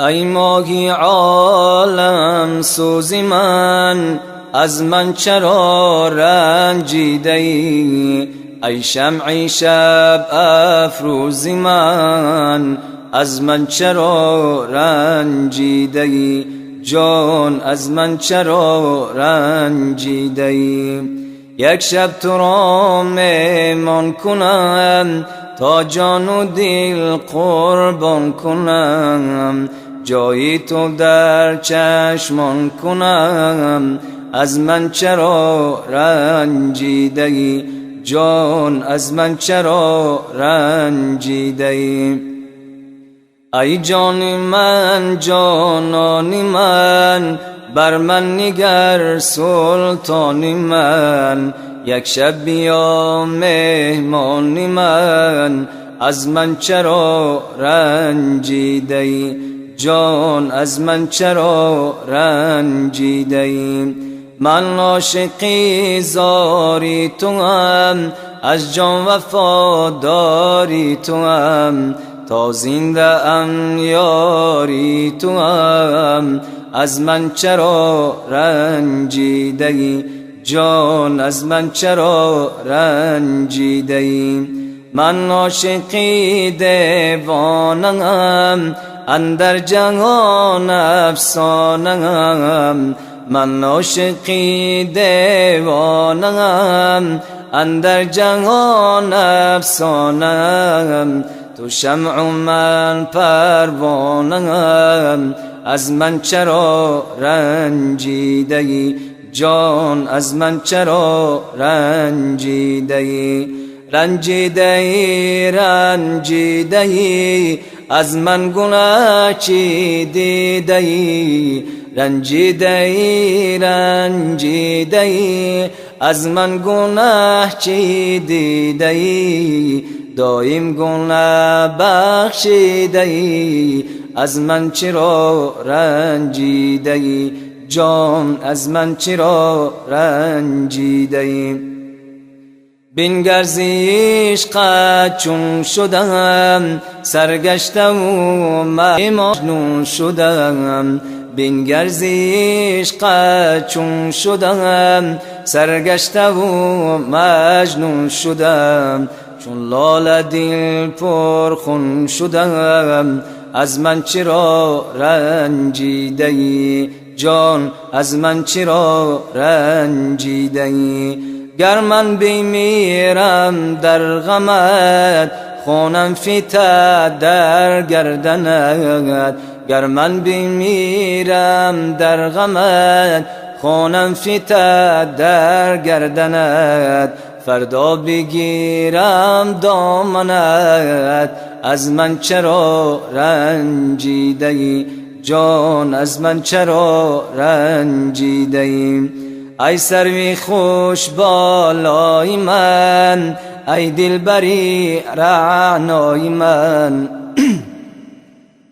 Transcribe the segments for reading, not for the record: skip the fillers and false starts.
ای ماهی عالم سوز من، از من چرا رنجیده ای؟ ای شمعی شب افروز من، از من چرا رنجیده ای؟ جان از من چرا رنجیده ای؟ یک شب تو را مهمان کنم، تا جان و دل قربان کنم، جایی تو در چشمان کنم، از من چرا رنجیده ای؟ جان از من چرا رنجیده ای؟ ای جان من جانان من، بر من نگر سلطان من، یک شب بیا مهمان من، از من چرا رنجیده ای؟ جان از من چرا رنجیده ای؟ من عاشقی زاری تو هم، از جان وفاداری تو هم، تا زنده ام یاری تو هم، از من چرا رنجیده ای؟ جان از من چرا رنجیده ای؟ من عاشقی دیوانم، اندر جهان افسانم، من عاشقی دیوانم، اندر جهان افسانم، تو شمع و من پروانم، از من چرا رنجیده ای؟ جان از من چرا رنجیده ای؟ رنجیده ای رنجیده ای، از من گناه چی دیده ای؟ رنجیده ای رنجیده ای، از من گناه چی دیده ای؟ دایم گناه بخشیده ای، از من چرا رنجیده ای؟ جان از من چرا رنجیده ای؟ بنگر ز عشقت چون شدم، سرگشته و مجنون شدم، بنگر ز عشقت چون شدم، سرگشته و مجنون شدم، چون لاله دل پرخون شدم، از من چرا رنجیده ای؟ جان از من چرا رنجیده ای؟ گر من بمیرم در غمت، خونم فتد در گردنت، گر من بمیرم در غمت، خونم فتد در گردنت، فردا بگیرم دامنت، از من چرا رنجیده ای؟ جان از من چرا رنجیده ای؟ ای سروی خوش بالای من، ای دلبری رعنای من،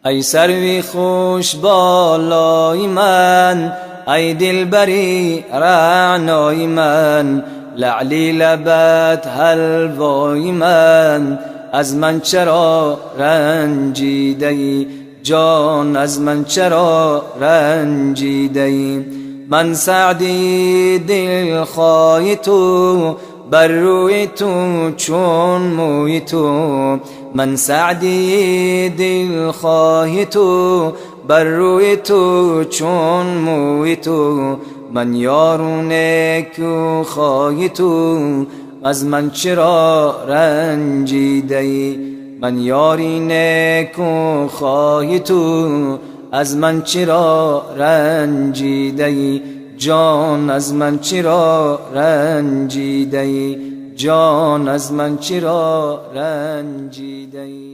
ای سروی خوش بالای من، ای دلبری رعنای من، لعلی لبت حلوای من، از من چرا رنجیده ای؟ جان از من چرا رنجیده ای؟ من سعدی دلخواه تو، بر روی تو چون موی تو، من سعدی دلخواه تو، بر روی تو چون موی تو، من یارو نیکو خواه تو، از من چرا رنجیده ای؟ من یاری نیکو خواه تو، از من چرا رنجیده ای؟ جان از من چرا رنجیده ای؟ جان از من چرا رنجیده ای؟